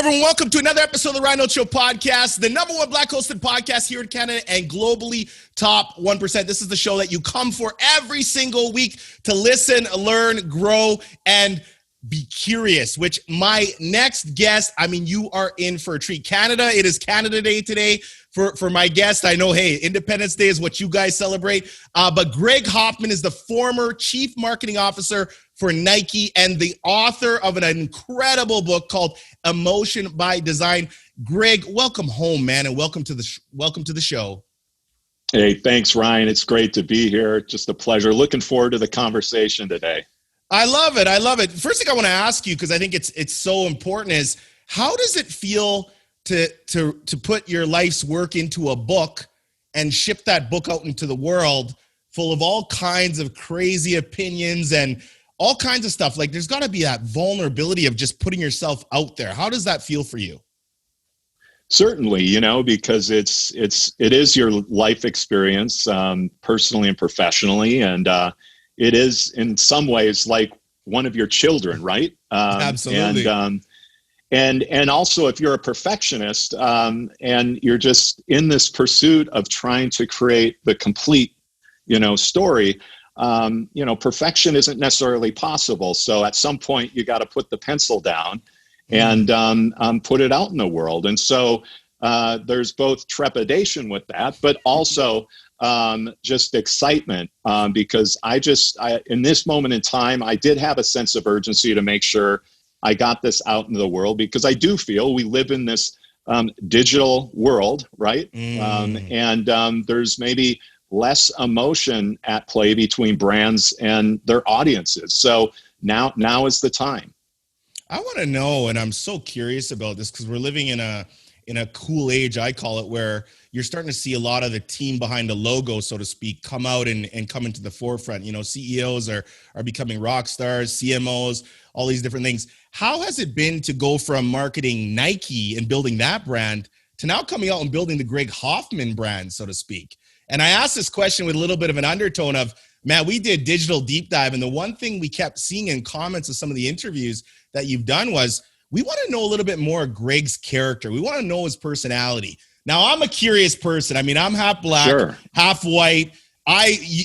Everyone, welcome to another episode of the Ryan Holtz Show podcast, the number one Black hosted podcast here in Canada and globally top 1%. This is the show that you come for every single week to listen, learn, grow, and be curious, which my next guest, you are in for a treat. Canada, it is Canada Day today. For my guest, I know, hey, Independence Day is what you guys celebrate. But Greg Hoffman is the former chief marketing officer for Nike and the author of an incredible book called Emotion by Design. Greg, welcome home, man, and welcome to the show. Hey, thanks, Ryan. It's great to be here. Just a pleasure. Looking forward to the conversation today. I love it. First thing I want to ask you, because I think it's so important, is how does it feel to put your life's work into a book and ship that book out into the world full of all kinds of crazy opinions and all kinds of stuff? Like, there's got to be that vulnerability of just putting yourself out there. How does that feel for you? Certainly, because it is your life experience, personally and professionally, and it is in some ways like one of your children, right? Absolutely. And also, if you're a perfectionist and you're just in this pursuit of trying to create the complete, story, perfection isn't necessarily possible. So at some point, you got to put the pencil down and put it out in the world. And so there's both trepidation with that, but also just excitement because I in this moment in time, I did have a sense of urgency to make sure I got this out into the world, because I do feel we live in this digital world, right? And there's maybe less emotion at play between brands and their audiences. So now is the time. I want to know, and I'm so curious about this because we're living in a cool age, I call it, where you're starting to see a lot of the team behind the logo, so to speak, come out and come into the forefront. CEOs are becoming rock stars, CMOs, all these different things. How has it been to go from marketing Nike and building that brand to now coming out and building the Greg Hoffman brand, so to speak? And I asked this question with a little bit of an undertone of, man, we did digital deep dive, and the one thing we kept seeing in comments of some of the interviews that you've done was, we want to know a little bit more of Greg's character. We want to know his personality. Now, I'm a curious person. I'm half black, sure, half white.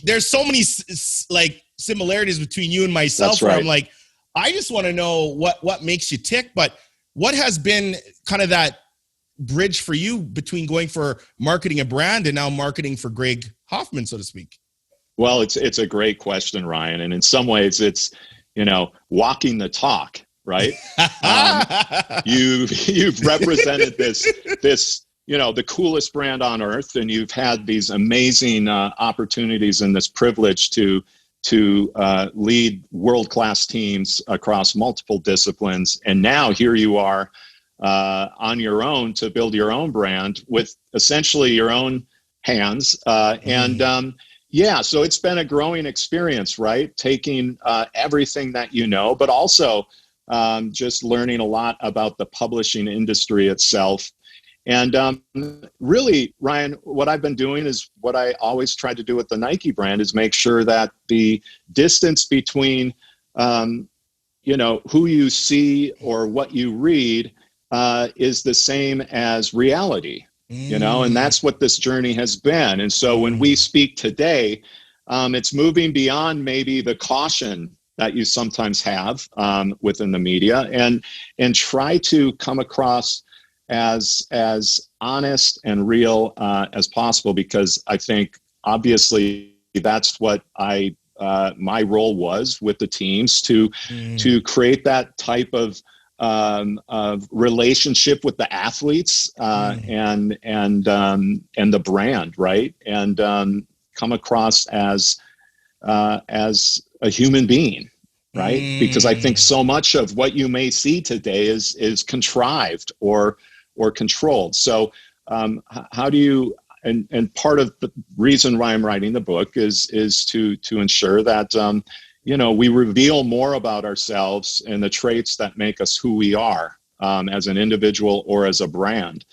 There's so many similarities between you and myself. That's right. Where I'm like, I just want to know what makes you tick. But what has been kind of that bridge for you between going for marketing a brand and now marketing for Greg Hoffman, so to speak? Well, it's a great question, Ryan. And in some ways it's, walking the talk, right? You've represented this, the coolest brand on earth, and you've had these amazing opportunities and this privilege to lead world-class teams across multiple disciplines. And now here you are on your own to build your own brand with essentially your own hands. So it's been a growing experience, right? Taking everything that but also just learning a lot about the publishing industry itself. And really, Ryan, what I've been doing is what I always tried to do with the Nike brand, is make sure that the distance between, who you see or what you read is the same as reality, and that's what this journey has been. And so when we speak today, it's moving beyond maybe the caution that you sometimes have within the media, and try to come across as honest and real as possible, because I think obviously that's what my role was with the teams to create that type of relationship with the athletes and the brand, right? And come across as a human being, right? Because I think so much of what you may see today is contrived or controlled. So how do you, and part of the reason why I'm writing the book is to ensure that we reveal more about ourselves and the traits that make us who we are as an individual or as a brand.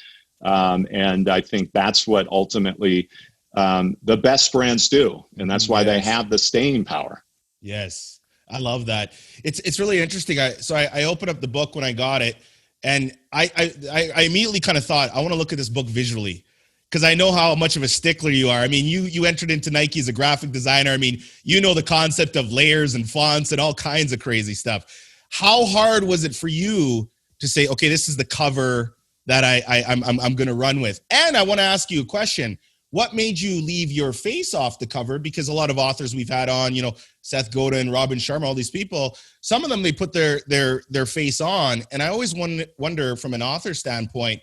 And I think that's what ultimately the best brands do. And that's why they have the staying power. Yes. I love that. It's really interesting. I opened up the book when I got it, And I immediately kind of thought, I want to look at this book visually, because I know how much of a stickler you are. I mean, you entered into Nike as a graphic designer. I mean, you know the concept of layers and fonts and all kinds of crazy stuff. How hard was it for you to say, okay, this is the cover that I'm going to run with? And I want to ask you a question. What made you leave your face off the cover? Because a lot of authors we've had on, Seth Godin, Robin Sharma, all these people, some of them, they put their face on. And I always wonder from an author standpoint,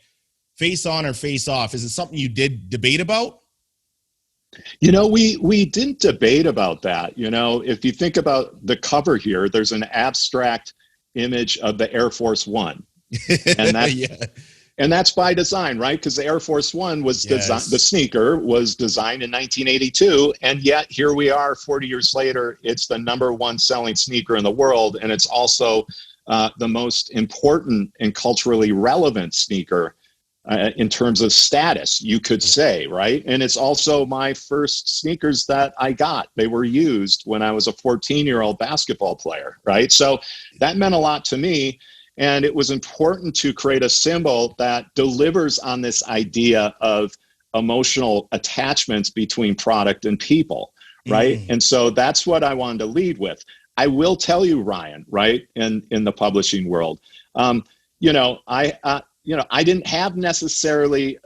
face on or face off, is it something you did debate about? We didn't debate about that. If you think about the cover here, there's an abstract image of the Air Force One. And that, yeah. And that's by design, right? Because the Air Force One was designed, the sneaker was designed in 1982. And yet here we are 40 years later, it's the #1 selling sneaker in the world. And it's also the most important and culturally relevant sneaker in terms of status, you could say, right? And it's also my first sneakers that I got. They were used when I was a 14-year-old basketball player, right? So that meant a lot to me. And it was important to create a symbol that delivers on this idea of emotional attachments between product and people, right? And so that's what I wanted to lead with. I will tell you, Ryan, right, in the publishing world, I didn't have necessarily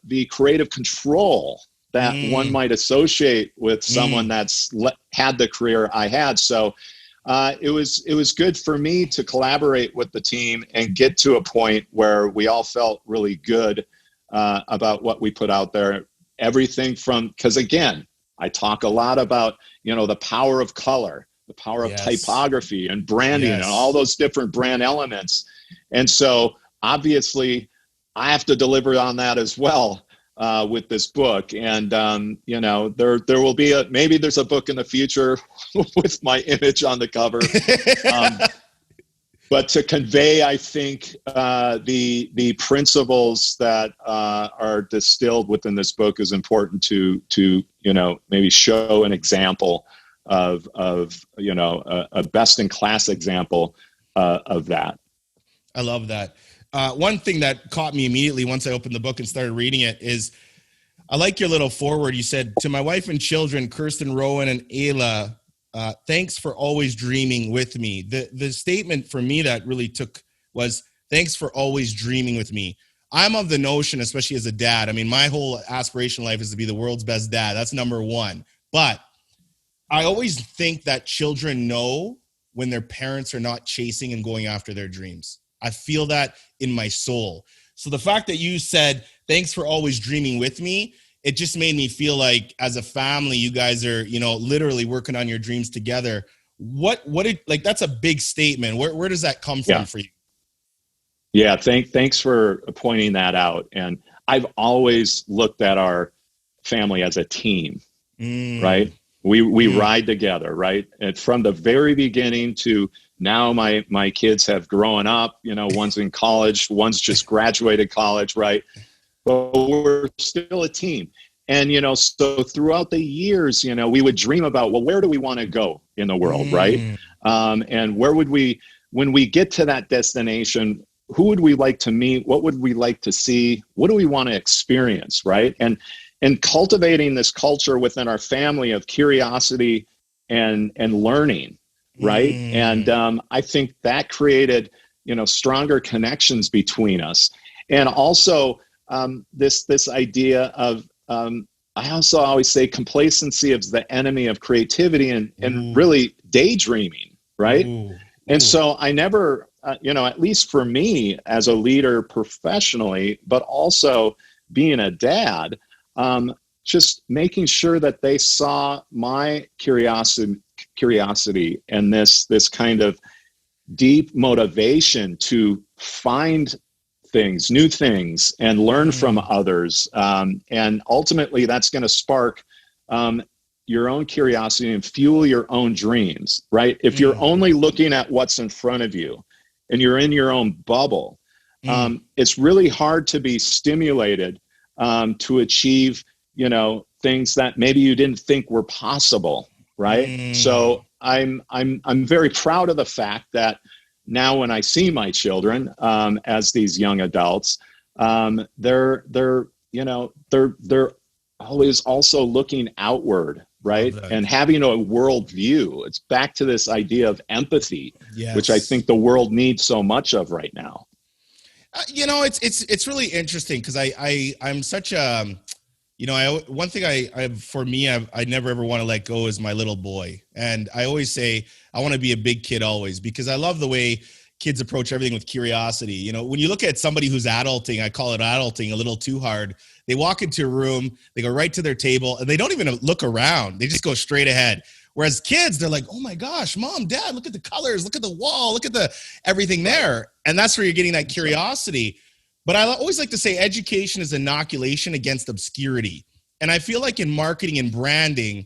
the creative control that one might associate with someone that's had the career I had. So it was good for me to collaborate with the team and get to a point where we all felt really good about what we put out there. Everything from, because again, I talk a lot about, the power of color, the power of typography and branding and all those different brand elements. And so obviously I have to deliver on that as well. With this book, and there will be maybe there's a book in the future with my image on the cover, but to convey, I think the principles that are distilled within this book is important to maybe show an example of a best in class example of that. I love that. One thing that caught me immediately once I opened the book and started reading it is, I like your little foreword. You said, "To my wife and children, Kirsten, Rowan, and Ayla, thanks for always dreaming with me." The statement for me that really took was, "Thanks for always dreaming with me." I'm of the notion, especially as a dad, I mean, my whole aspiration in life is to be the world's best dad. That's #1. But I always think that children know when their parents are not chasing and going after their dreams. I feel that in my soul. So the fact that you said, "Thanks for always dreaming with me," it just made me feel like as a family, you guys are, literally working on your dreams together. That's a big statement. Where does that come from for you? Yeah. Thanks for pointing that out. And I've always looked at our family as a team, right? We ride together, right? And from the very beginning to now, my kids have grown up, one's in college, one's just graduated college, right? But we're still a team. And, so throughout the years, we would dream about, well, where do we want to go in the world, right? And where would when we get to that destination, who would we like to meet? What would we like to see? What do we want to experience, right? And cultivating this culture within our family of curiosity and learning, right? And I think that created, stronger connections between us. And also this idea of, I also always say complacency is the enemy of creativity and really daydreaming, right? And so I never, at least for me as a leader professionally, but also being a dad, just making sure that they saw my curiosity and this kind of deep motivation to find things, new things, and learn from others. And ultimately, that's going to spark your own curiosity and fuel your own dreams, right? If you're only looking at what's in front of you and you're in your own bubble, it's really hard to be stimulated to achieve, things that maybe you didn't think were possible, right? So I'm very proud of the fact that now when I see my children as these young adults, they're always also looking outward, right? And having a worldview. It's back to this idea of empathy, which I think the world needs so much of right now. It's really interesting because I'm such a, one thing I never ever want to let go is my little boy. And I always say, I want to be a big kid always, because I love the way kids approach everything with curiosity. When you look at somebody who's adulting, I call it adulting a little too hard. They walk into a room, they go right to their table, and they don't even look around. They just go straight ahead. Whereas kids, they're like, oh my gosh, mom, dad, look at the colors, look at the wall, look at everything there. And that's where you're getting that curiosity. But I always like to say education is inoculation against obscurity. And I feel like in marketing and branding,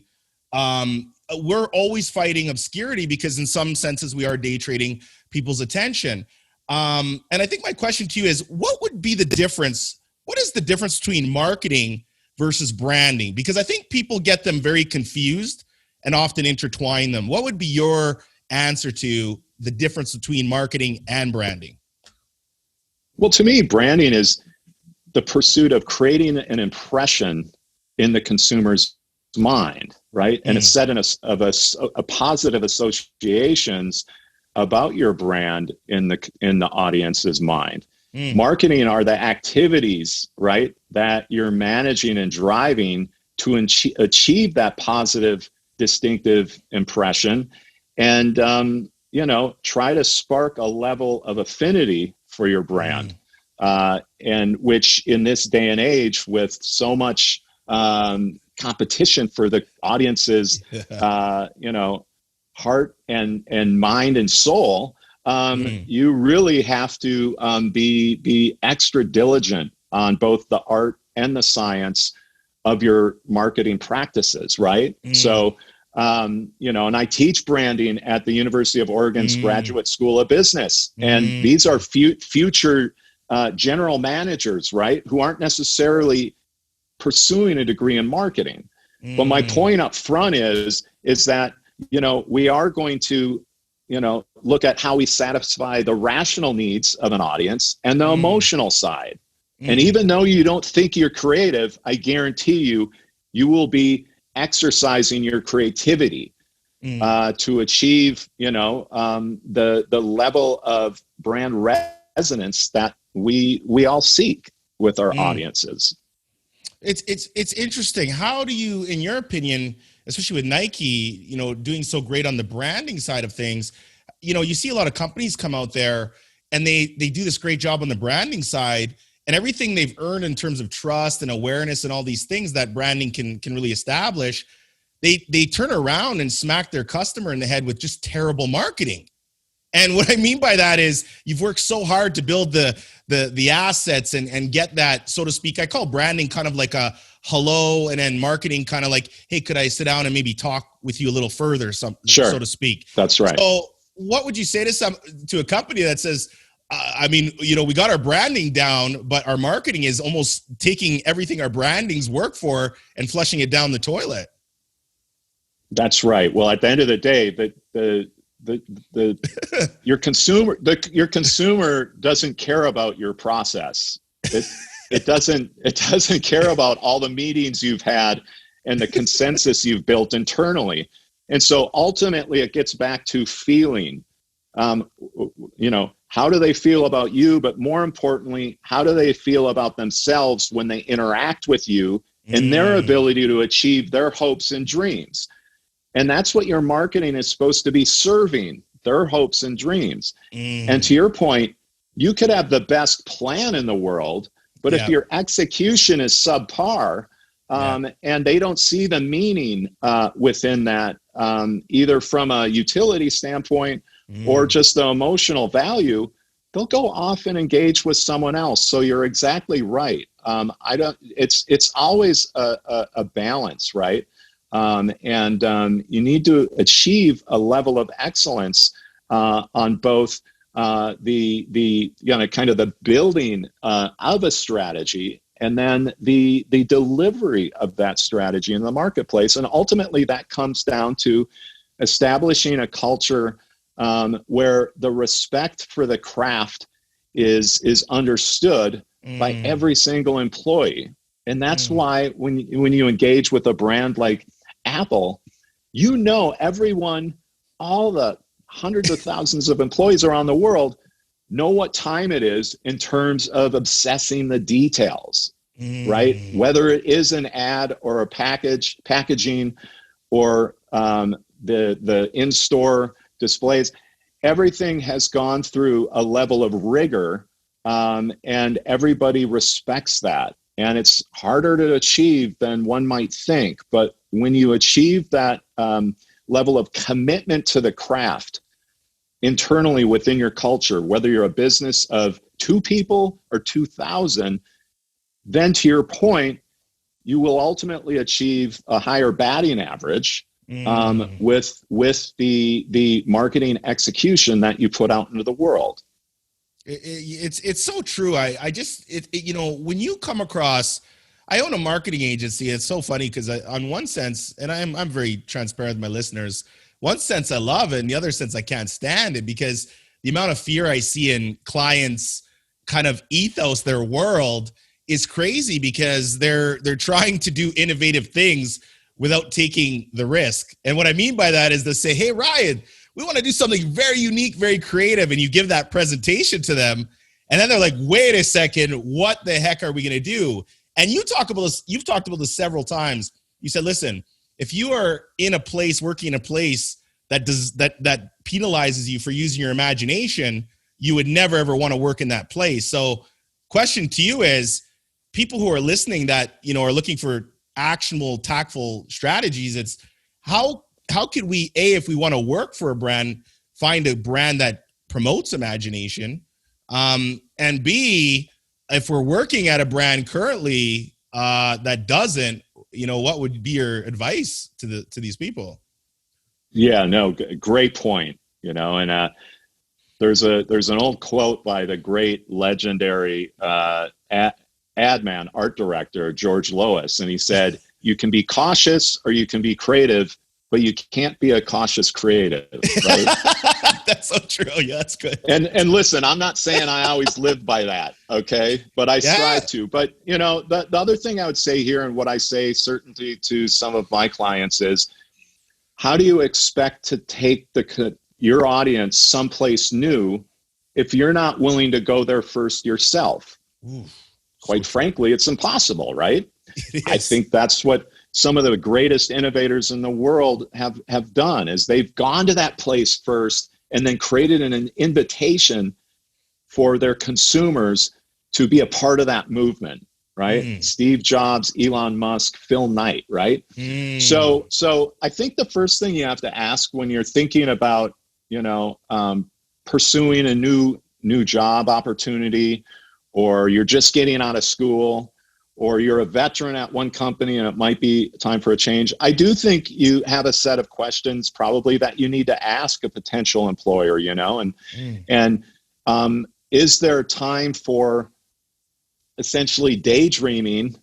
we're always fighting obscurity because in some senses we are day trading people's attention. And I think my question to you is, what would be the difference? What is the difference between marketing versus branding? Because I think people get them very confused and often intertwine them. What would be your answer to the difference between marketing and branding? Well, to me, branding is the pursuit of creating an impression in the consumer's mind, right? And it's set in a positive associations about your brand in the audience's mind. Marketing are the activities, right, that you're managing and driving to achieve that positive, distinctive impression, and try to spark a level of affinity for your brand. And which in this day and age, with so much competition for the audience's heart and mind and soul, you really have to be extra diligent on both the art and the science of your marketing practices, right? So, and I teach branding at the University of Oregon's Graduate School of Business. And these are future general managers, right, who aren't necessarily pursuing a degree in marketing. But my point up front is that, we are going to, look at how we satisfy the rational needs of an audience and the emotional side. And even though you don't think you're creative, I guarantee you will be exercising your creativity to achieve, the level of brand resonance that we all seek with our audiences. It's interesting. How do you, in your opinion, especially with Nike, doing so great on the branding side of things, you see a lot of companies come out there and they do this great job on the branding side, and everything they've earned in terms of trust and awareness and all these things that branding can really establish, they turn around and smack their customer in the head with just terrible marketing. And what I mean by that is you've worked so hard to build the assets and get that, so to speak. I call branding kind of like a hello, and then marketing kind of like, hey, could I sit down and maybe talk with you a little further, so to speak. That's right. So what would you say to a company that says, we got our branding down, but our marketing is almost taking everything our brandings work for and flushing it down the toilet? That's right. Well, at the end of the day, your consumer doesn't care about your process. It doesn't care about all the meetings you've had and the consensus you've built internally. And so ultimately it gets back to feeling. How do they feel about you? But more importantly, how do they feel about themselves when they interact with you and their ability to achieve their hopes and dreams? And that's what your marketing is supposed to be serving, their hopes and dreams. And to your point, you could have the best plan in the world, but if your execution is subpar, and they don't see the meaning within that, either from a utility standpoint or just the emotional value, they'll go off and engage with someone else. So you're exactly right. It's always a balance, right? You need to achieve a level of excellence on both the kind of the building of a strategy, and then the delivery of that strategy in the marketplace. And ultimately that comes down to establishing a culture where the respect for the craft is understood by every single employee. And that's why when you engage with a brand like Apple, everyone, all the hundreds of thousands of employees around the world know what time it is in terms of obsessing the details, right? Whether it is an ad or a packaging or the in-store displays, everything has gone through a level of rigor, and everybody respects that. And it's harder to achieve than one might think. But when you achieve that level of commitment to the craft internally within your culture, whether you're a business of 2 people or 2,000, then to your point, you will ultimately achieve a higher batting average with the marketing execution that you put out into the world. It's so true. When you come across, I own a marketing agency. It's so funny because on one sense, and I'm very transparent with my listeners, one sense I love it, and the other sense I can't stand it, because the amount of fear I see in clients' kind of ethos, their world, is crazy, because they're trying to do innovative things without taking the risk. And what I mean by that is they say, hey, Ryan, we want to do something very unique, very creative. And you give that presentation to them. And then they're like, wait a second, what the heck are we going to do? And you've talked about this several times. You said, listen, if you are in a place, working in a place that penalizes you for using your imagination, you would never, ever want to work in that place. So question to you is, people who are listening that, are looking for actionable, tactful strategies, it's how could we, A, if we want to work for a brand, find a brand that promotes imagination, and B, if we're working at a brand currently that doesn't, what would be your advice to these people? Yeah, no, great point. And there's an old quote by the great legendary ad man, art director, George Lois. And he said, you can be cautious or you can be creative, but you can't be a cautious creative, right? That's so true. Yeah, that's good. And listen, I'm not saying I always live by that, okay? But I strive to. But, the other thing I would say here, and what I say certainly to some of my clients, is how do you expect to take your audience someplace new if you're not willing to go there first yourself? Ooh. Quite frankly, it's impossible, right? I think that's what some of the greatest innovators in the world have done, is they've gone to that place first and then created an invitation for their consumers to be a part of that movement, right? Steve Jobs, Elon Musk, Phil Knight, right? So I think the first thing you have to ask when you're thinking about, pursuing a new job opportunity, or you're just getting out of school, or you're a veteran at one company and it might be time for a change, I do think you have a set of questions probably that you need to ask a potential employer, and is there time for essentially daydreaming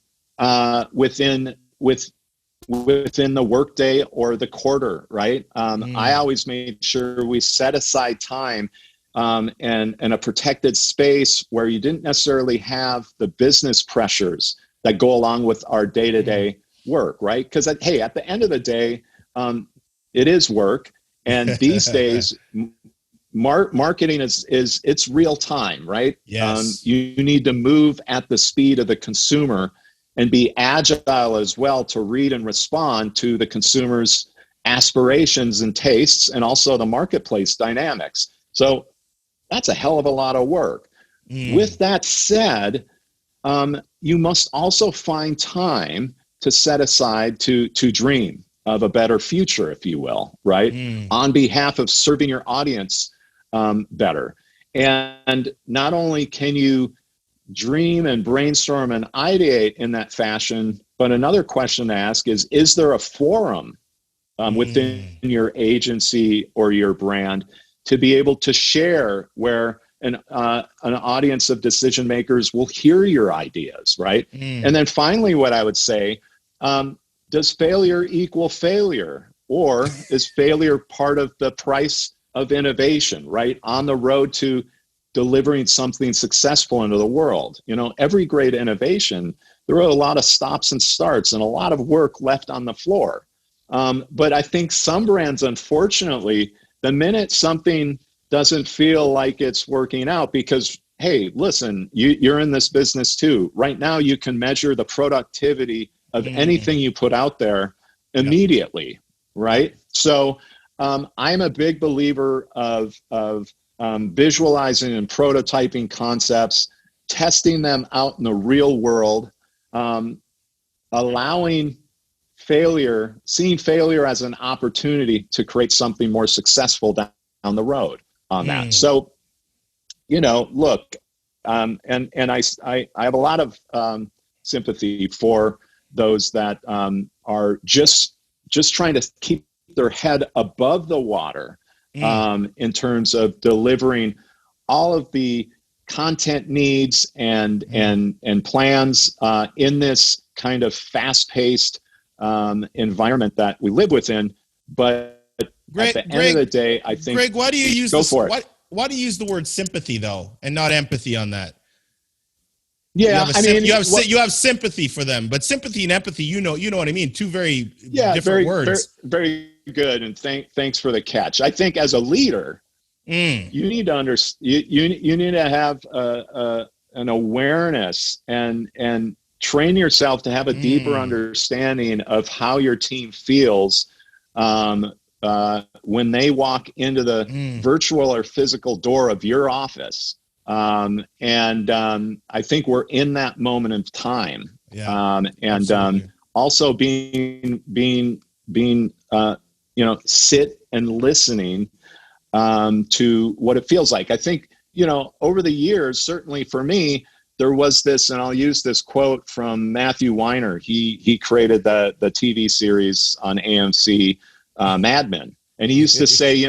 within the workday or the quarter, right? I always made sure we set aside time and a protected space where you didn't necessarily have the business pressures that go along with our day-to-day work, right? Because at the end of the day, it is work, and these days, marketing is it's real time, right? Yes. You need to move at the speed of the consumer and be agile as well to read and respond to the consumer's aspirations and tastes, and also the marketplace dynamics. So that's a hell of a lot of work. With that said, you must also find time to set aside to dream of a better future, if you will, right? On behalf of serving your audience better. And not only can you dream and brainstorm and ideate in that fashion, but another question to ask is there a forum within your agency or your brand to be able to share where an audience of decision makers will hear your ideas, right? And then finally, what I would say, does failure equal failure? Or is failure part of the price of innovation, right? On the road to delivering something successful into the world. You know, every great innovation, there are a lot of stops and starts and a lot of work left on the floor. But I think some brands, unfortunately, the minute something doesn't feel like it's working out, because, hey, listen, you're in this business too. Right now, you can measure the productivity of anything you put out there immediately, right? So I'm a big believer of visualizing and prototyping concepts, testing them out in the real world, allowing failure, seeing failure as an opportunity to create something more successful down the road on that. So, you know, look, and I have a lot of sympathy for those that are just trying to keep their head above the water in terms of delivering all of the content needs and plans in this kind of fast-paced environment that we live within. But at the end of the day, I think, Greg, why do you use why do you use the word sympathy though, and not empathy on that? Yeah, you have sympathy for them, but sympathy and empathy, you know what I mean. Two very different words. Very good, and thanks for the catch. I think as a leader, you need to you need to have an awareness and train yourself to have a deeper understanding of how your team feels when they walk into the virtual or physical door of your office. I think we're in that moment of time. Also being sit and listening to what it feels like. I think, over the years, certainly for me, there was this, and I'll use this quote from Matthew Weiner. He created the TV series on AMC, Mad Men. And he used to say,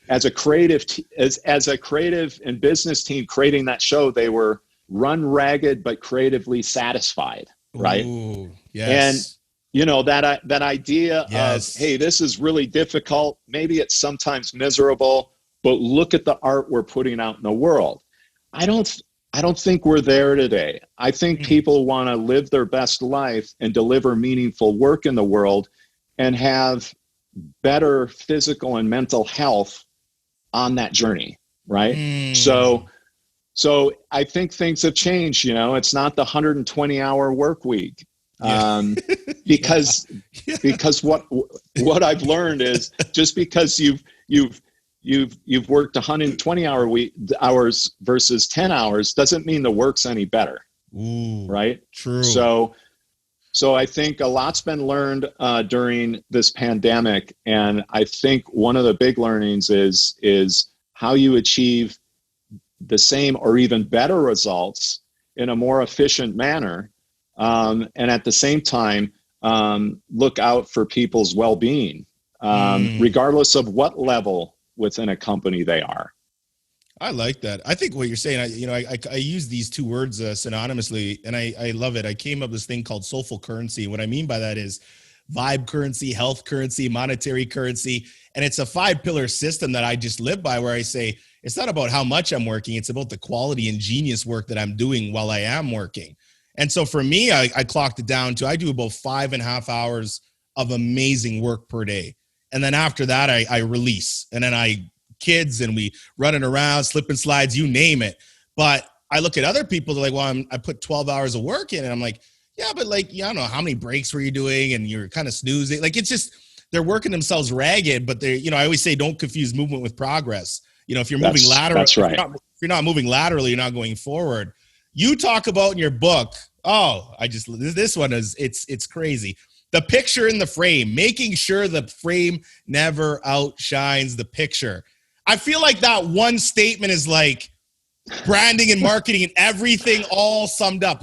as a creative and business team creating that show, they were run ragged but creatively satisfied, right? Ooh, yes. And that idea of, hey, this is really difficult. Maybe it's sometimes miserable, but look at the art we're putting out in the world. I don't think we're there today. I think people want to live their best life and deliver meaningful work in the world and have better physical and mental health on that journey, right? So I think things have changed. It's not the 120-hour work week, because what I've learned is just because you've worked 120 hours versus 10 hours doesn't mean the work's any better. Ooh, right? True. So I think a lot's been learned during this pandemic, and I think one of the big learnings is how you achieve the same or even better results in a more efficient manner, and at the same time look out for people's well-being, regardless of what level within a company they are. I like that. I think what you're saying, I use these two words synonymously, and I love it. I came up with this thing called soulful currency. What I mean by that is vibe currency, health currency, monetary currency. And it's a 5-pillar system that I just live by, where I say, it's not about how much I'm working. It's about the quality and genius work that I'm doing while I am working. And so for me, I clocked it down to, I do about 5.5 hours of amazing work per day. And then after that, I release, and then kids, and we running around, slipping slides, you name it. But I look at other people, they're like, well, I put 12 hours of work in, and I'm like, yeah, but I don't know, how many breaks were you doing? And you're kind of snoozing. It's just, they're working themselves ragged, but they're, I always say, don't confuse movement with progress. If you're moving laterally, that's right. If you're not moving laterally, you're not going forward. You talk about in your book, this one is, it's crazy. The picture in the frame, making sure the frame never outshines the picture. I feel like that one statement is like branding and marketing and everything all summed up.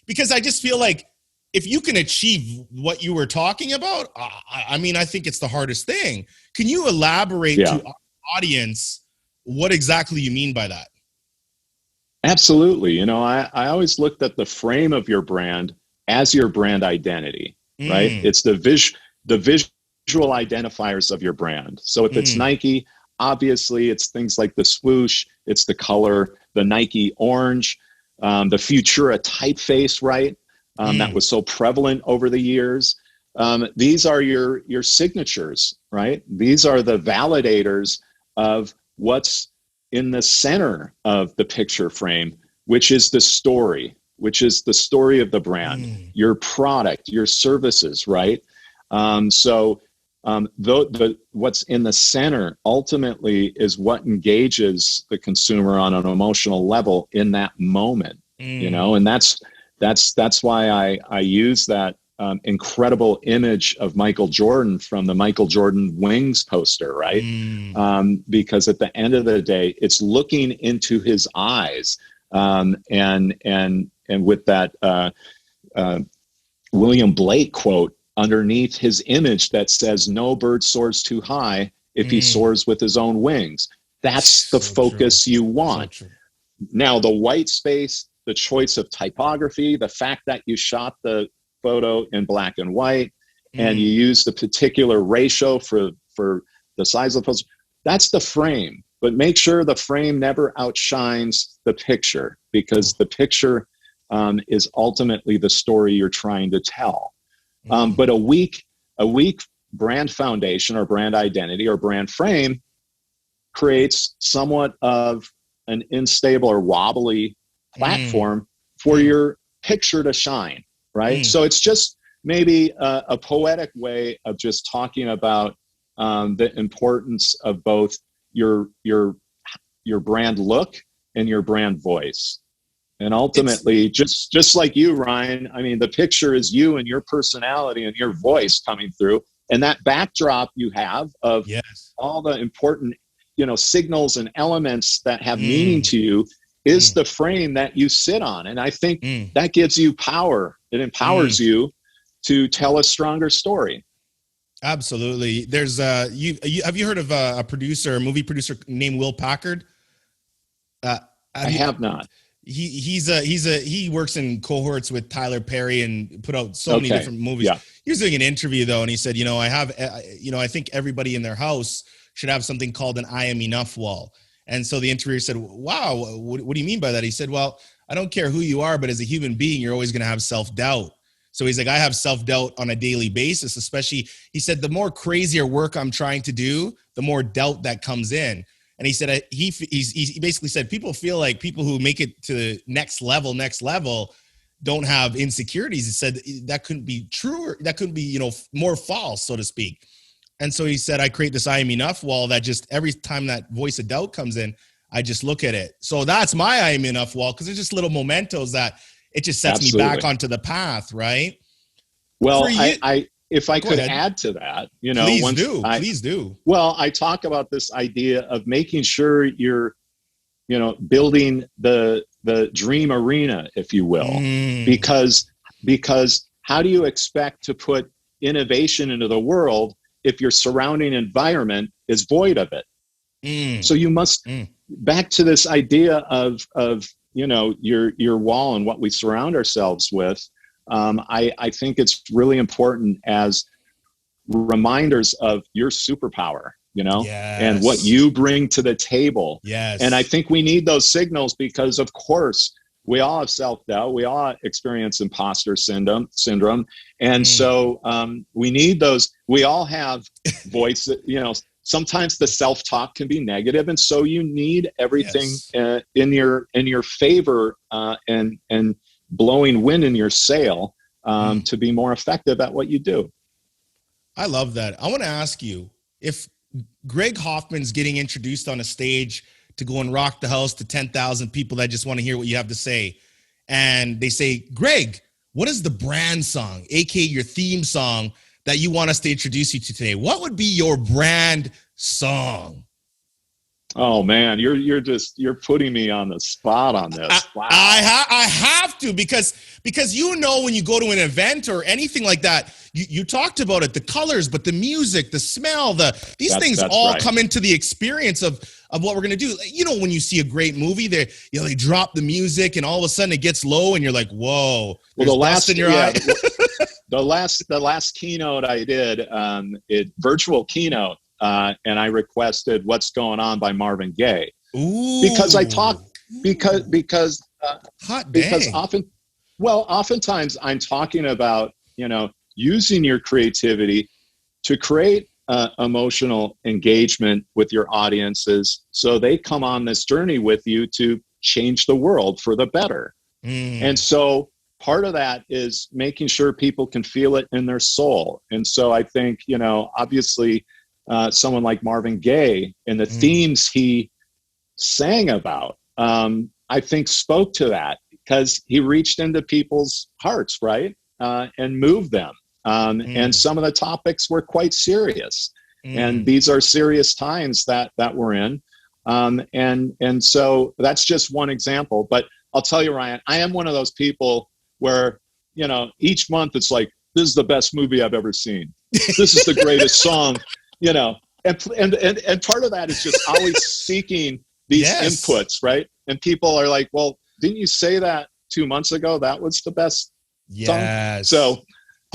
Because I just feel like if you can achieve what you were talking about, I think it's the hardest thing. Can you elaborate to our audience what exactly you mean by that? Absolutely. I always looked at the frame of your brand as your brand identity, right? It's the visual identifiers of your brand. So if it's Nike, obviously it's things like the swoosh, it's the color, the Nike orange, the Futura typeface, right? That was so prevalent over the years. These are your signatures, right? These are the validators of what's in the center of the picture frame, which is the story, of the brand, your product, your services, right? What's in the center ultimately is what engages the consumer on an emotional level in that moment, and that's why I use that incredible image of Michael Jordan from the Michael Jordan Wings poster, right? Because at the end of the day, it's looking into his eyes, and with that William Blake quote underneath his image that says, "No bird soars too high if he soars with his own wings." That's the focus you want. Now, the white space, the choice of typography, the fact that you shot the photo in black and white, and you use the particular ratio for the size of the poster, that's the frame. But make sure the frame never outshines the picture, because the picture is ultimately the story you're trying to tell. But a weak brand foundation or brand identity or brand frame creates somewhat of an unstable or wobbly platform for your picture to shine, right? So it's just maybe a poetic way of just talking about the importance of both your brand look and your brand voice. And ultimately, just like you, Ryan, I mean, the picture is you and your personality and your voice coming through. And that backdrop you have of all the important, signals and elements that have meaning to you is the frame that you sit on. And I think that gives you power. It empowers you to tell a stronger story. Absolutely. There's have you heard of a movie producer named Will Packard? I have not. He works in cohorts with Tyler Perry and put out so many different movies. Yeah. He was doing an interview though, and he said, I think everybody in their house should have something called an "I am enough" wall. And so the interviewer said, "Wow, what do you mean by that?" He said, "Well, I don't care who you are, but as a human being, you're always going to have self-doubt." So he's like, "I have self-doubt on a daily basis, especially," he said, "the more crazier work I'm trying to do, the more doubt that comes in." And he said, he basically said, people feel like people who make it to the next level don't have insecurities. He said that couldn't be true, or that couldn't be, more false, so to speak. And so he said, I create this "I am enough" wall that just every time that voice of doubt comes in, I just look at it. So that's my "I am enough" wall, because it's just little mementos that it just sets me back onto the path, right? Well, if I could add to that, please do. Well, I talk about this idea of making sure you're, building the dream arena, if you will, because how do you expect to put innovation into the world if your surrounding environment is void of it? So you must back to this idea of your wall and what we surround ourselves with. I think it's really important as reminders of your superpower, and what you bring to the table. And I think we need those signals because, of course, we all have self-doubt. We all experience imposter syndrome. And so we need those. We all have voice, sometimes the self-talk can be negative. And so you need everything in your favor and blowing wind in your sail to be more effective at what you do. I love that. I want to ask you, if Greg Hoffman's getting introduced on a stage to go and rock the house to 10,000 people that just want to hear what you have to say, and they say, "Greg, what is the brand song, aka your theme song, that you want us to introduce you to today?" What would be your brand song? Oh man, you're putting me on the spot on this. Wow. I have to, because when you go to an event or anything like that, you talked about it, the colors, but the music, the smell, these things all come into the experience of what we're gonna do. When you see a great movie, they drop the music and all of a sudden it gets low and you're like, whoa. Well, the last in your eye. the last keynote I did, virtual keynote. and I requested "What's Going On" by Marvin Gaye. Ooh. Because I talk because hot dang. Oftentimes I'm talking about, using your creativity to create emotional engagement with your audiences, so they come on this journey with you to change the world for the better. And so part of that is making sure people can feel it in their soul. And so I think, obviously, someone like Marvin Gaye and the themes he sang about, I think spoke to that, because he reached into people's hearts, right? And moved them. And some of the topics were quite serious. And these are serious times that we're in. And so that's just one example. But I'll tell you, Ryan, I am one of those people where, each month it's like, this is the best movie I've ever seen. This is the greatest song, and part of that is just always seeking these inputs, right? And people are like, well, didn't you say that 2 months ago? That was the best song? So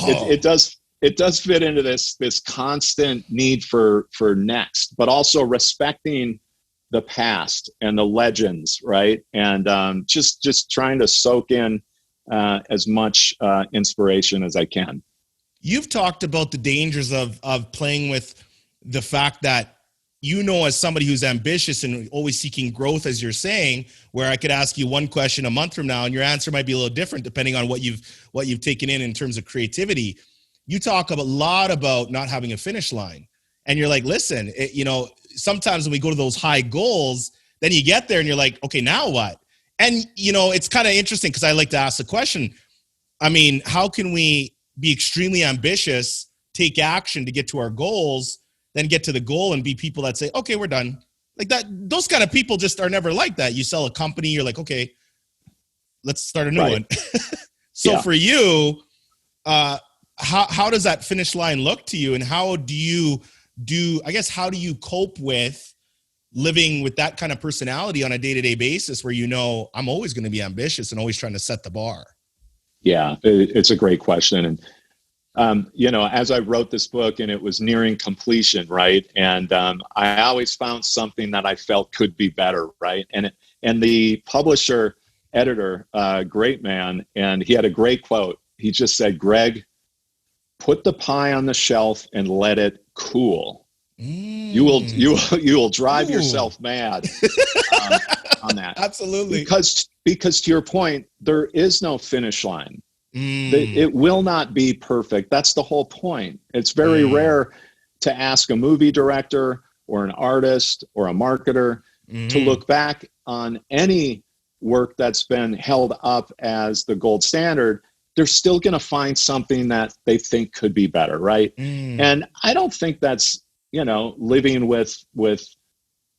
it does fit into this constant need for next, but also respecting the past and the legends, right? And just trying to soak in as much inspiration as I can. You've talked about the dangers of playing with the fact that, as somebody who's ambitious and always seeking growth, as you're saying, where I could ask you one question a month from now and your answer might be a little different depending on what you've taken in terms of creativity. You talk a lot about not having a finish line, and you're like, listen, sometimes when we go to those high goals, then you get there and you're like, okay, now what? And, it's kind of interesting because I like to ask the question, I mean, how can we be extremely ambitious, take action to get to our goals, then get to the goal and be people that say, okay, we're done. Like that, those kind of people just are never like that. You sell a company, you're like, okay, let's start a new one. So for you, how does that finish line look to you? And how do you how do you cope with living with that kind of personality on a day-to-day basis where, I'm always going to be ambitious and always trying to set the bar? Yeah, it's a great question. And, as I wrote this book and it was nearing completion, right? And I always found something that I felt could be better, right? And the publisher, editor, great man, and he had a great quote. He just said, Greg, put the pie on the shelf and let it cool. You will drive yourself mad on that. Absolutely. Because to your point, there is no finish line. It will not be perfect. That's the whole point. It's very rare to ask a movie director or an artist or a marketer to look back on any work that's been held up as the gold standard. They're still going to find something that they think could be better, right? And I don't think that's, living with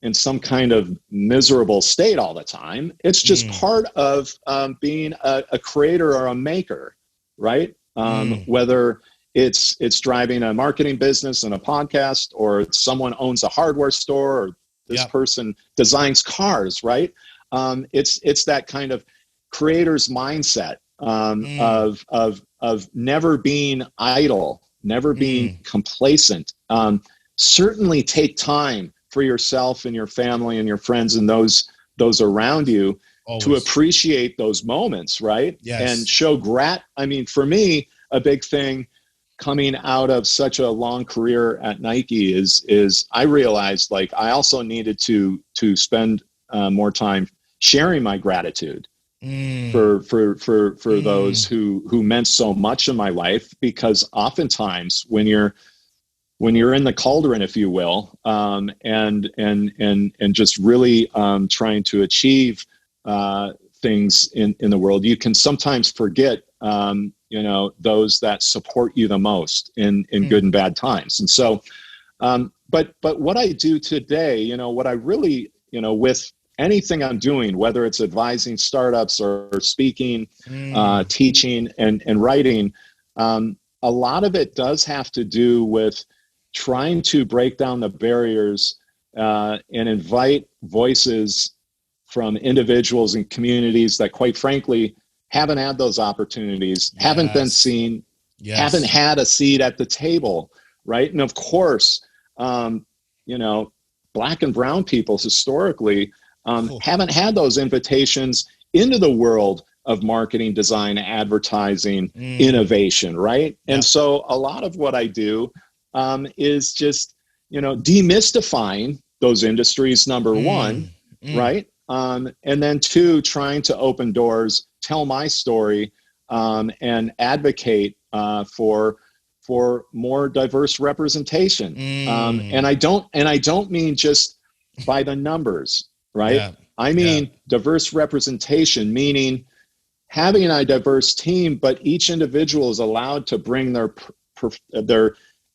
in some kind of miserable state all the time. It's just part of being a creator or a maker, right? Whether it's driving a marketing business and a podcast, or someone owns a hardware store, or this person designs cars, right? It's that kind of creator's mindset of never being idle, never being complacent. Certainly take time for yourself and your family and your friends and those around you to appreciate those moments, right? Yes. And show for me, a big thing coming out of such a long career at Nike is I realized, like, I also needed to spend more time sharing my gratitude for those who meant so much in my life, because oftentimes when you're in the cauldron, if you will, and just really trying to achieve things in the world, you can sometimes forget, those that support you the most in good and bad times. And so, but what I do today, what I really, with anything I'm doing, whether it's advising startups or speaking, teaching and writing, a lot of it does have to do with trying to break down the barriers and invite voices from individuals and communities that, quite frankly, haven't had those opportunities, haven't been seen, haven't had a seat at the table, right? And of course, Black and brown people historically haven't had those invitations into the world of marketing, design, advertising, innovation, right? Yep. And so a lot of what I do is just, demystifying those industries, number one, right? And then two, trying to open doors, tell my story, and advocate for more diverse representation. And I don't mean just by the numbers, right? Yeah. I mean diverse representation, meaning having a diverse team, but each individual is allowed to bring their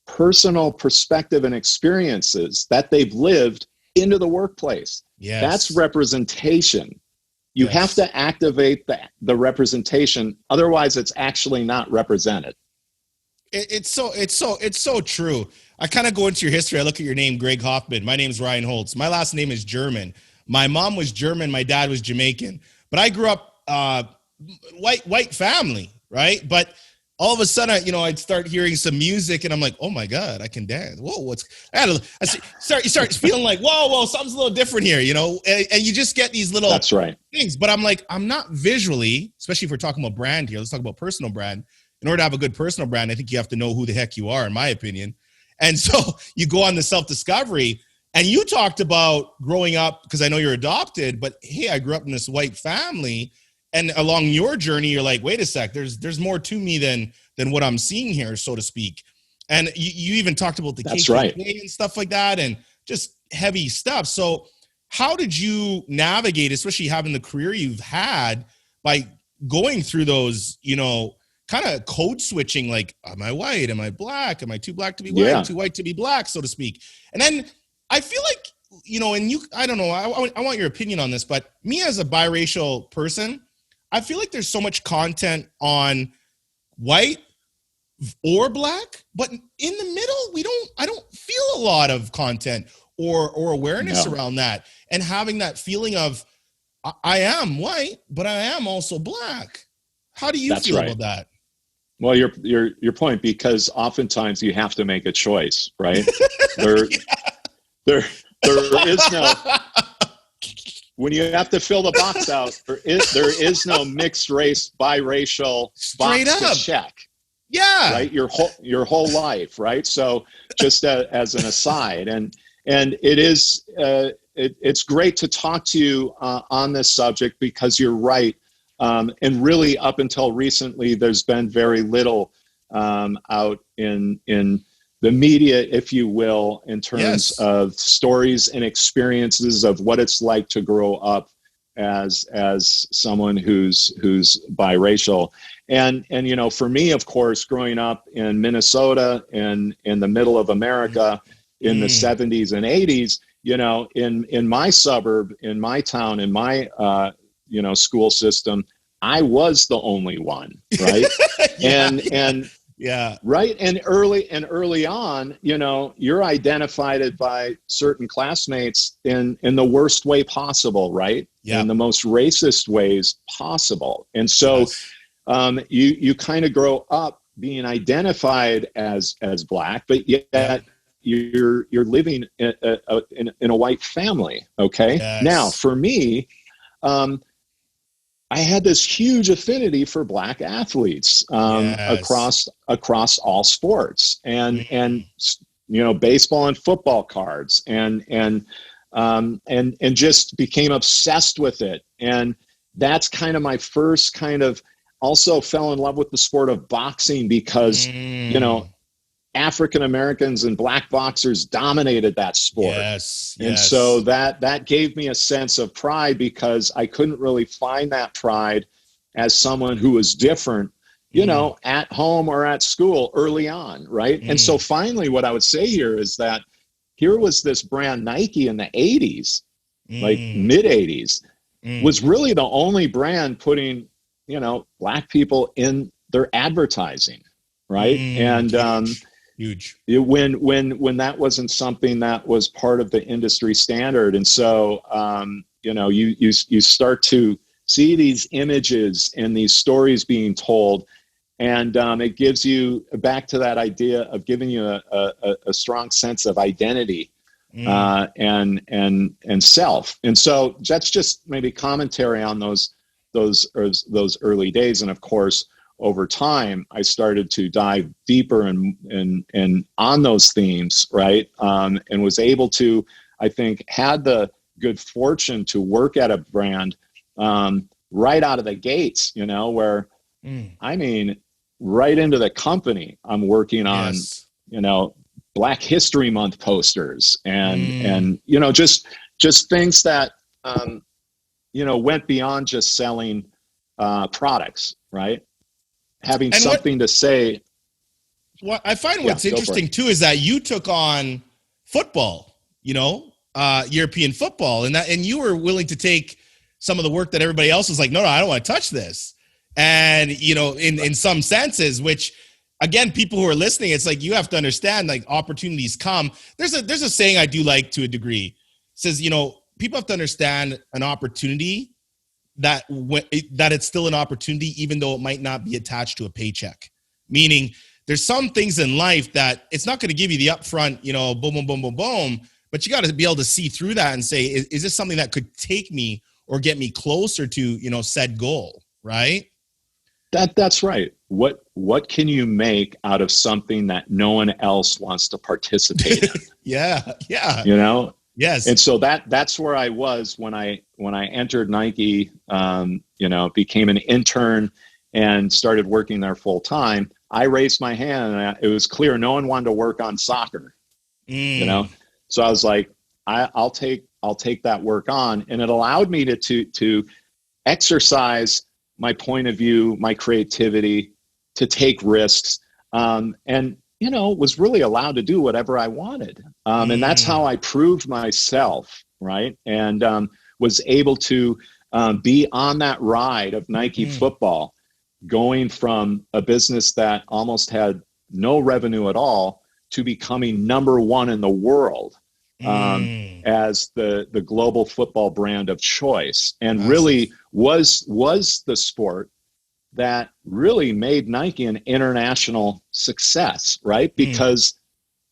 personal perspective and experiences that they've lived into the workplace. Yes. That's representation. You have to activate the representation. Otherwise, it's actually not represented. It's so true. I kind of go into your history. I look at your name, Greg Hoffman. My name is Ryan Holtz. My last name is German. My mom was German. My dad was Jamaican. But I grew up white family, right? But all of a sudden, I'd start hearing some music, and I'm like, oh my God, I can dance. Whoa, you start feeling like, whoa, something's a little different here, and you just get these little things. But I'm like, I'm not visually, especially if we're talking about brand here. Let's talk about personal brand. In order to have a good personal brand, I think you have to know who the heck you are, in my opinion. And so you go on the self-discovery, and you talked about growing up, because I know you're adopted, but hey, I grew up in this white family. And along your journey, you're like, wait a sec, there's more to me than what I'm seeing here, so to speak. And you even talked about the KKK and stuff like that, and just heavy stuff. So how did you navigate, especially having the career you've had, by going through those, kind of code switching, like, am I white? Am I black? Am I too black to be white? Too white to be black, so to speak? And then I feel like, and you, I don't know, I want your opinion on this, but me as a biracial person, I feel like there's so much content on white or black, but in the middle, I don't feel a lot of content or awareness around that. And having that feeling of, I am white, but I am also black. How do you feel about that? Well, your point, because oftentimes you have to make a choice, right? There is no, when you have to fill the box out, there is no mixed race, biracial straight box up to check. Yeah. Right. Your whole life. Right. So just as an aside, and it is, it's great to talk to you on this subject, because you're right. And really up until recently, there's been very little out in the media, if you will, in terms of stories and experiences of what it's like to grow up as someone who's biracial. And for me, of course, growing up in Minnesota and in the middle of America in the 70s and 80s, in my suburb, in my town, in my school system, I was the only one, right? Right. And early on, you're identified by certain classmates in the worst way possible, right? Yeah. In the most racist ways possible. And so you kind of grow up being identified as black, but yet you're living in a white family. Okay. Yes. Now, for me, I had this huge affinity for black athletes across all sports, and baseball and football cards, and just became obsessed with it. And that's kind of my first also fell in love with the sport of boxing, because African Americans and black boxers dominated that sport. Yes. And so that gave me a sense of pride, because I couldn't really find that pride as someone who was different, at home or at school early on, right? And so finally what I would say here is that here was this brand Nike in the 80s, like mid 80s, was really the only brand putting, black people in their advertising, right? And huge. When that wasn't something that was part of the industry standard. And so, you start to see these images and these stories being told, and it gives you back to that idea of giving you a strong sense of identity and self. And so that's just maybe commentary on those early days. And of course, over time, I started to dive deeper and on those themes, right? And was able to, I think, had the good fortune to work at a brand right out of the gates, where, I mean, right into the company, I'm working on, Black History Month posters and just things that, went beyond just selling products, right? Having something to say. What I find what's interesting too is that you took on football, European football, and you were willing to take some of the work that everybody else was like, no, I don't want to touch this. And, in some senses, which again, people who are listening, it's like, you have to understand, like, opportunities come. There's a saying I do like to a degree. It says, people have to understand an opportunity that it's still an opportunity, even though it might not be attached to a paycheck. Meaning there's some things in life that it's not going to give you the upfront, boom, boom, boom, boom, boom, but you got to be able to see through that and say, is this something that could take me or get me closer to, said goal, right? That's right. What can you make out of something that no one else wants to participate in? Yeah. Yes. And so that's where I was when I entered Nike, became an intern and started working there full time. I raised my hand and it was clear no one wanted to work on soccer, So I was like, I'll take that work on, and it allowed me to exercise my point of view, my creativity, to take risks, and was really allowed to do whatever I wanted. And that's how I proved myself, right? And was able to be on that ride of Nike football, going from a business that almost had no revenue at all to becoming number one in the world as the global football brand of choice, and really was the sport that really made Nike an international success, right? Because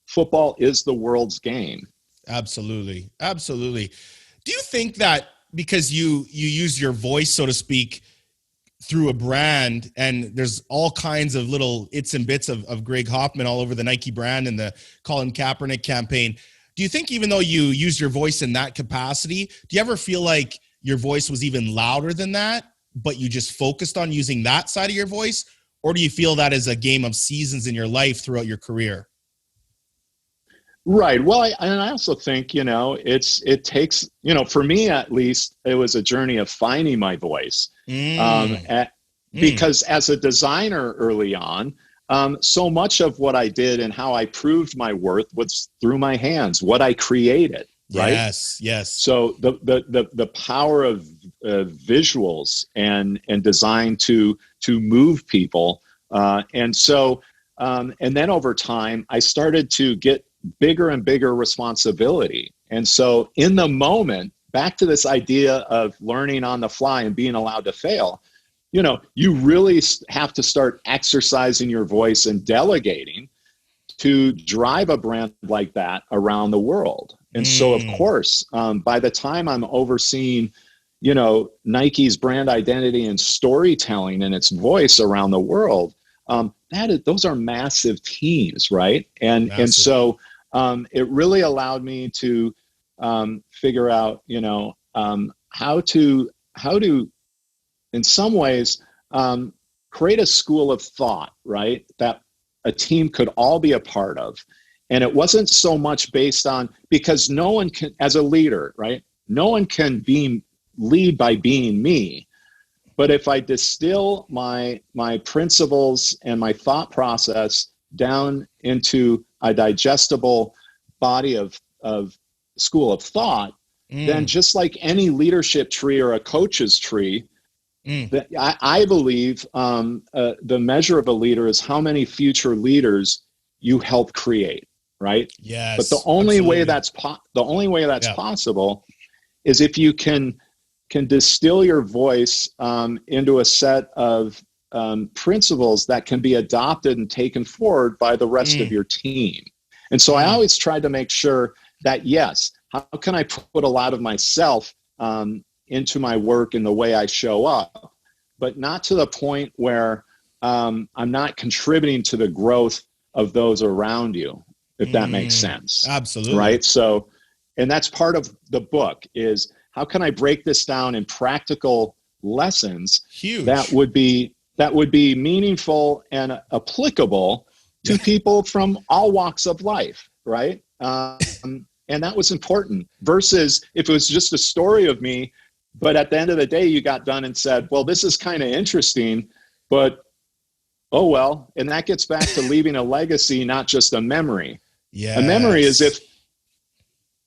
football is the world's game. Absolutely. Do you think that because you use your voice, so to speak, through a brand, and there's all kinds of little its and bits of Greg Hoffman all over the Nike brand and the Colin Kaepernick campaign, do you think even though you use your voice in that capacity, do you ever feel like your voice was even louder than that, but you just focused on using that side of your voice? Or do you feel that is a game of seasons in your life throughout your career? Right. Well, I also think, it takes, for me at least, it was a journey of finding my voice. Because as a designer early on, so much of what I did and how I proved my worth was through my hands, what I created. Right? Yes. So the power of visuals and design to move people, and so and then over time I started to get bigger and bigger responsibility. And so in the moment, back to this idea of learning on the fly and being allowed to fail, you really have to start exercising your voice and delegating to drive a brand like that around the world. And so, of course, by the time I'm overseeing, Nike's brand identity and storytelling and its voice around the world, those are massive teams, right? And so it really allowed me to figure out, how to, in some ways, create a school of thought, right, that a team could all be a part of. And it wasn't so much based on, because no one can, as a leader, right, no one can lead by being me. But if I distill my principles and my thought process down into a digestible body of school of thought, then just like any leadership tree or a coach's tree, that I believe the measure of a leader is how many future leaders you help create, right? Yes. But the only way that's possible is if you can distill your voice into a set of principles that can be adopted and taken forward by the rest of your team. And so I always tried to make sure that yes, how can I put a lot of myself into my work and the way I show up, but not to the point where I'm not contributing to the growth of those around you, if that makes sense. Absolutely. Right. So, and that's part of the book is how can I break this down in practical lessons Huge. that would be meaningful and applicable to people from all walks of life. Right. And that was important versus if it was just a story of me, but at the end of the day, you got done and said, well, this is kind of interesting, but oh, well, and that gets back to leaving a legacy, not just a memory. Yeah. A memory is if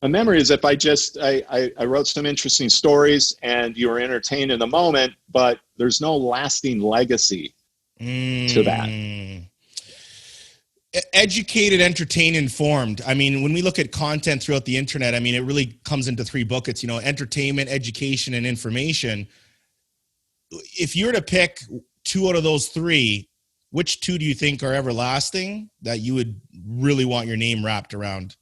I wrote some interesting stories and you were entertained in the moment, but there's no lasting legacy to that. Educated, entertained, informed. I mean, when we look at content throughout the internet, I mean, it really comes into three buckets, entertainment, education, and information. If you were to pick two out of those three, which two do you think are everlasting that you would really want your name wrapped around?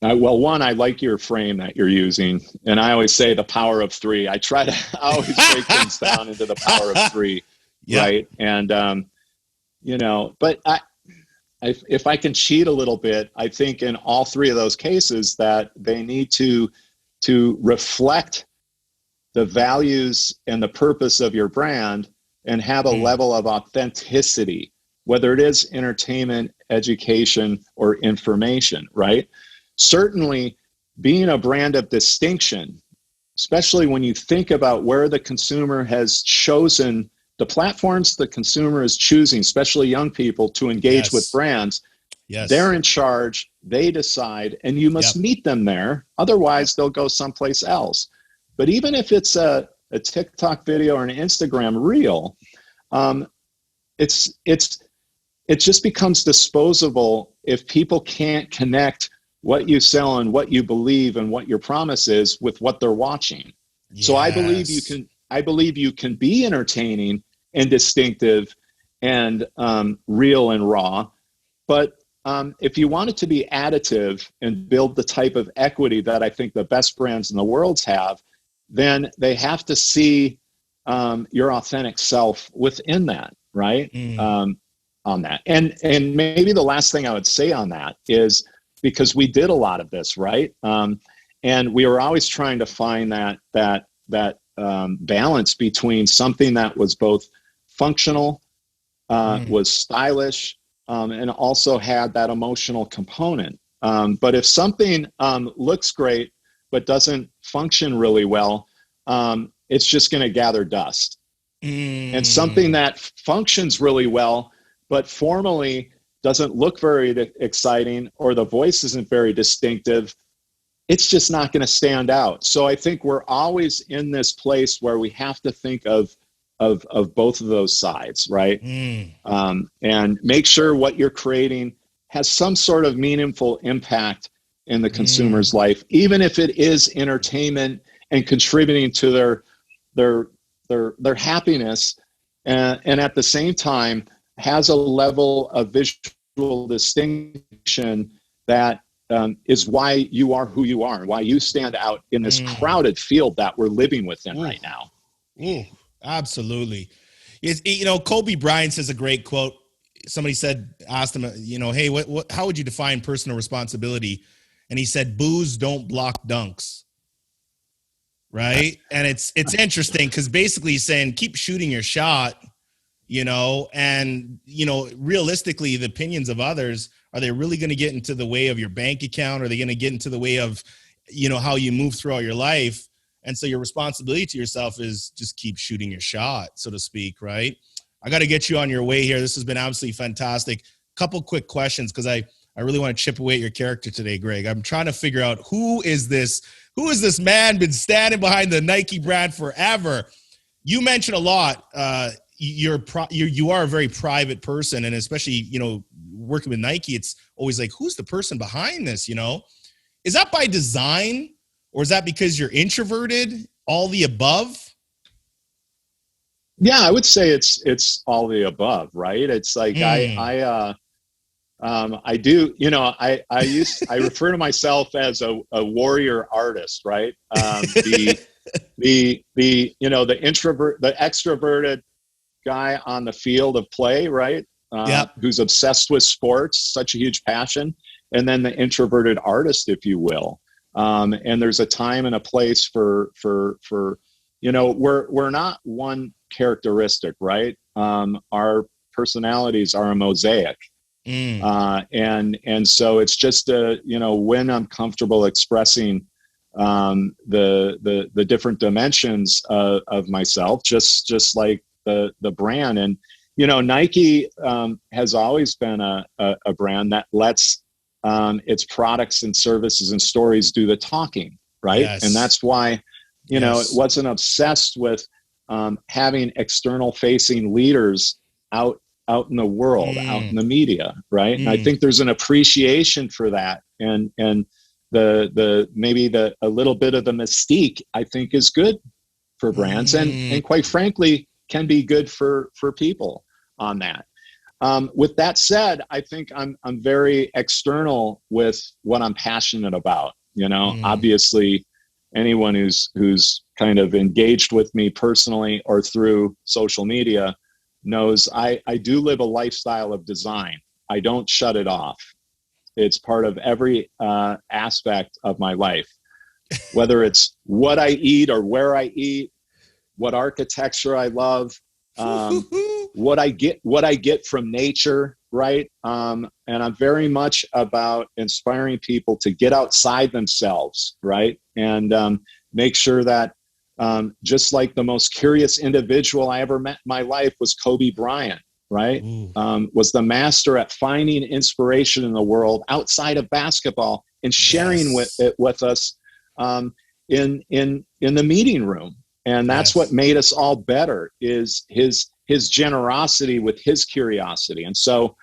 Well, one, I like your frame that you're using. And I always say the power of three. I try to always break things down into the power of three. Yep. Right. And, but if I can cheat a little bit, I think in all three of those cases that they need to reflect the values and the purpose of your brand and have a level of authenticity, whether it is entertainment, education, or information, right? Certainly being a brand of distinction, especially when you think about where the consumer has chosen the platforms the consumer is choosing, especially young people, to engage with brands. Yes. They're in charge, they decide, and you must meet them there. Otherwise, they'll go someplace else. But even if it's a TikTok video or an Instagram reel, it just becomes disposable if people can't connect what you sell and what you believe and what your promise is with what they're watching. Yes. So I believe you can be entertaining and distinctive and real and raw, but if you want it to be additive and build the type of equity that I think the best brands in the world have, then they have to see your authentic self within that, right? On that. And maybe the last thing I would say on that is, because we did a lot of this, right? And we were always trying to find that balance between something that was both functional, was stylish, and also had that emotional component. But if something looks great but doesn't function really well, it's just going to gather dust. And something that functions really well but formally doesn't look very exciting, or the voice isn't very distinctive, it's just not going to stand out. So I think we're always in this place where we have to think of both of those sides, right? And make sure what you're creating has some sort of meaningful impact in the consumer's life, even if it is entertainment and contributing to their happiness, and at the same time has a level of visual distinction that is why you are who you are and why you stand out in this crowded field that we're living within right now. Absolutely. Kobe Bryant says a great quote. Somebody asked him, hey, how would you define personal responsibility? And he said, booze don't block dunks. Right. And it's interesting because basically he's saying, keep shooting your shot, and, realistically, the opinions of others, are they really going to get into the way of your bank account? Are they going to get into the way of, how you move throughout your life? And so your responsibility to yourself is just keep shooting your shot, so to speak, right? I got to get you on your way here. This has been absolutely fantastic. Couple quick questions, because I really want to chip away at your character today, Greg. I'm trying to figure out who is this man been standing behind the Nike brand forever? You mentioned a lot. You are a very private person, and especially, working with Nike, it's always like, who's the person behind this? Is that by design, or is that because you're introverted? All the above? Yeah, I would say it's all the above, right? It's like I I do, I refer to myself as a warrior artist, right? The introvert, the extroverted guy on the field of play, right? Yep. Who's obsessed with sports, such a huge passion. And then the introverted artist, if you will. And there's a time and a place for we're not one characteristic, right? Our personalities are a mosaic. And so it's just when I'm comfortable expressing the different dimensions of myself, just like the brand. And Nike has always been a brand that lets its products and services and stories do the talking, right? Yes. And that's why it wasn't obsessed with having external facing leaders out in the world, out in the media, right? And I think there's an appreciation for that, and the maybe a little bit of the mystique, I think, is good for brands, and quite frankly can be good for people on that. With that said, I think I'm very external with what I'm passionate about. Obviously, anyone who's kind of engaged with me personally or through social media knows I do live a lifestyle of design. I don't shut it off. It's part of every aspect of my life, whether it's what I eat or where I eat, what architecture I love, what I get from nature, right? And I'm very much about inspiring people to get outside themselves, right? And make sure that just like the most curious individual I ever met in my life was Kobe Bryant, right? Was the master at finding inspiration in the world outside of basketball and sharing it with us in the meeting room. And that's what made us all better, is his generosity with his curiosity. And so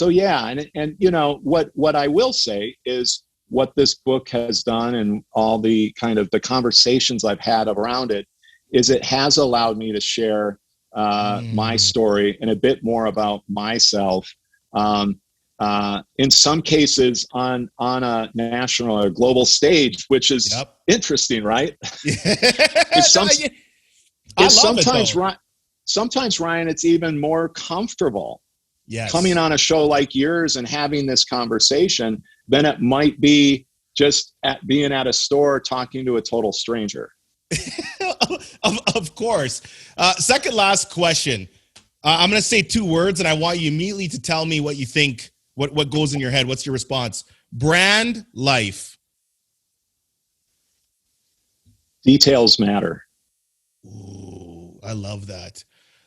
yeah, and what I will say is what this book has done, and all the kind of the conversations I've had around it, is it has allowed me to share my story and a bit more about myself. In some cases on a national or global stage, which is interesting, right? Sometimes, Ryan, it's even more comfortable coming on a show like yours and having this conversation than it might be just being at a store talking to a total stranger. Of course. Second last question. I'm going to say 2 words, and I want you immediately to tell me what you think, what goes in your head. What's your response? Brand life. Details matter. Ooh, I love that.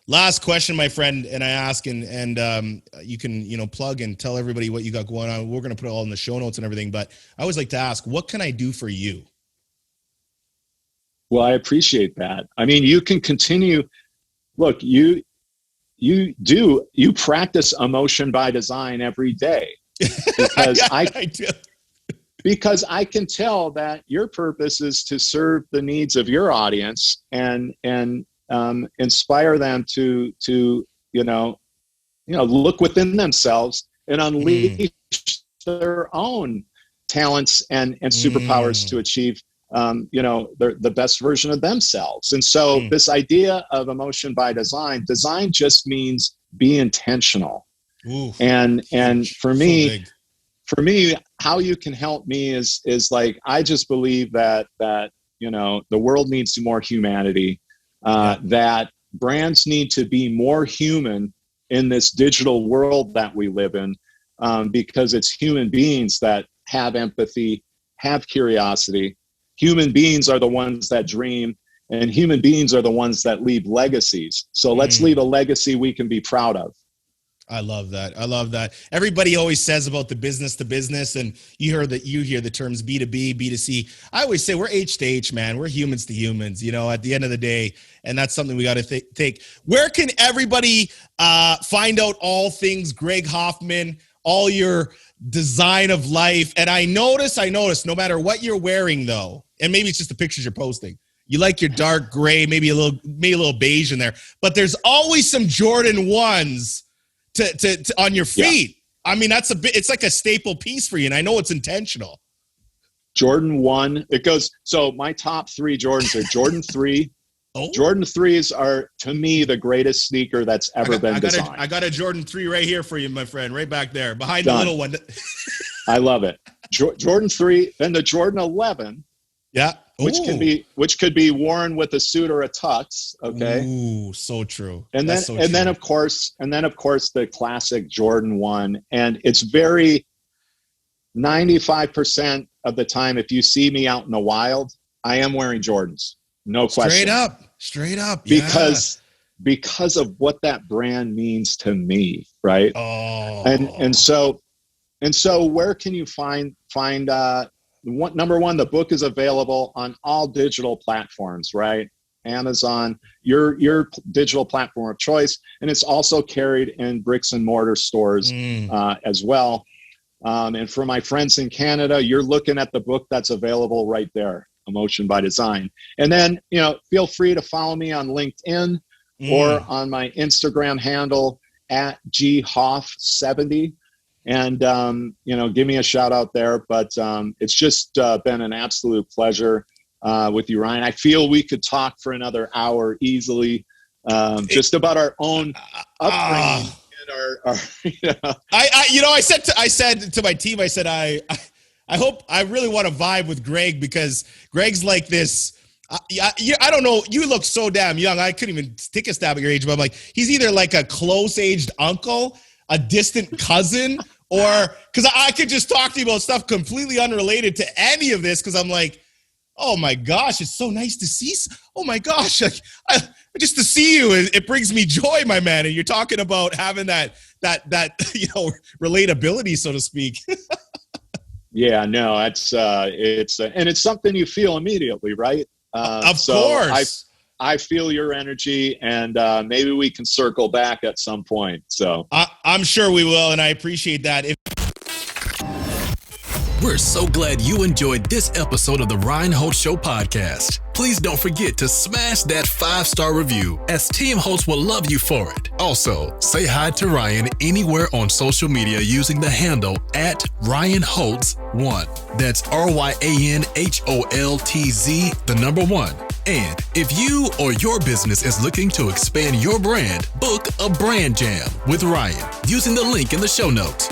Last question, my friend, and I ask, and you can plug and tell everybody what you got going on. We're going to put it all in the show notes and everything, but I always like to ask, what can I do for you? Well, I appreciate that. I mean, you can continue. Look, you practice emotion by design every day, because I do. Because I can tell that your purpose is to serve the needs of your audience and inspire them to look within themselves and unleash their own talents and superpowers to achieve the best version of themselves. And so this idea of emotion by design just means be intentional. Ooh, and for me, how you can help me is like, I just believe that the world needs more humanity, that brands need to be more human in this digital world that we live in, because it's human beings that have empathy, have curiosity. Human beings are the ones that dream, and human beings are the ones that leave legacies. So let's leave a legacy we can be proud of. I love that. I love that. Everybody always says about the business to business, and you hear the terms B2B, B2C. I always say we're H to H, man. We're humans to humans, at the end of the day. And that's something we got to take. Where can everybody find out all things Greg Hoffman, all your design of life? And I notice no matter what you're wearing though, and maybe it's just the pictures you're posting, you like your dark gray, maybe a little beige in there, but there's always some Jordan 1s to on your feet. I mean, that's it's like a staple piece for you, and I know it's intentional. Jordan 1, it goes, so my top 3 Jordans are Jordan 3. Oh. Jordan 3s are, to me, the greatest sneaker that's ever been designed. I got a Jordan 3 right here for you, my friend, right back there, behind Done. the little one. I love it. Jordan 3, then the Jordan 11. Yeah. Which could be worn with a suit or a tux. Okay. Ooh, so true. And then of course the classic Jordan 1. And it's very 95% of the time, if you see me out in the wild, I am wearing Jordans. No question. Straight up. Yeah. Because of what that brand means to me, right? Oh. And so where can you find number one, the book is available on all digital platforms, right? Amazon, your digital platform of choice, and it's also carried in bricks and mortar stores as well. And for my friends in Canada, you're looking at the book that's available right there, Emotion by Design. And then, feel free to follow me on LinkedIn or on my Instagram handle at ghoff70. And, give me a shout out there. But it's just been an absolute pleasure with you, Ryan. I feel we could talk for another hour easily, just about our own upbringing. I said to my team, I said, I really want to vibe with Greg, because Greg's like this. I don't know. You look so damn young. I couldn't even take a stab at your age, but I'm like, he's either like a close-aged uncle, a distant cousin, or because I could just talk to you about stuff completely unrelated to any of this, because I'm like, oh my gosh, it's so nice to see. Oh my gosh, just to see you, it brings me joy, my man. And you're talking about having that relatability, so to speak. Yeah, no, and it's something you feel immediately, right? Of course. I feel your energy, and maybe we can circle back at some point. So I'm sure we will, and I appreciate that. We're so glad you enjoyed this episode of the Ryan Holtz Show podcast. Please don't forget to smash that 5-star review, as Team Holtz will love you for it. Also, say hi to Ryan anywhere on social media using the handle at RyanHoltz1. That's RyanHoltz1. And if you or your business is looking to expand your brand, book a brand jam with Ryan using the link in the show notes.